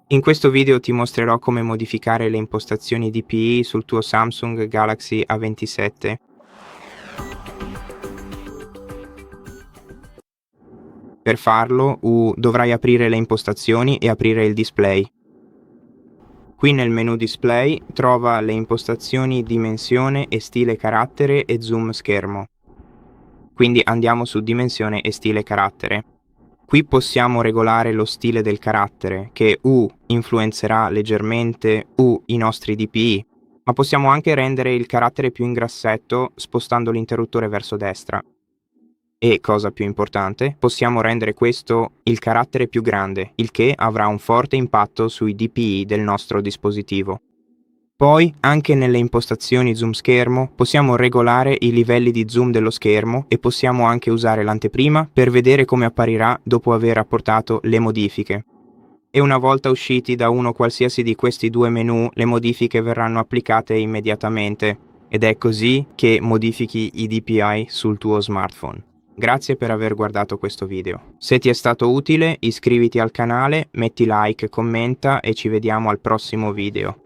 In questo video ti mostrerò come modificare le impostazioni DPI sul tuo Samsung Galaxy A27. Per farlo, dovrai aprire le impostazioni e aprire il display. Qui nel menu display trova le impostazioni dimensione e stile carattere e zoom schermo. Quindi andiamo su dimensione e stile carattere. Qui possiamo regolare lo stile del carattere, che influenzerà leggermente i nostri DPI, ma possiamo anche rendere il carattere più in grassetto spostando l'interruttore verso destra. E, cosa più importante, possiamo rendere questo il carattere più grande, il che avrà un forte impatto sui DPI del nostro dispositivo. Poi, anche nelle impostazioni zoom schermo, possiamo regolare i livelli di zoom dello schermo e possiamo anche usare l'anteprima per vedere come apparirà dopo aver apportato le modifiche. E una volta usciti da uno qualsiasi di questi due menu, le modifiche verranno applicate immediatamente. Ed è così che modifichi i DPI sul tuo smartphone. Grazie per aver guardato questo video. Se ti è stato utile, iscriviti al canale, metti like, commenta e ci vediamo al prossimo video.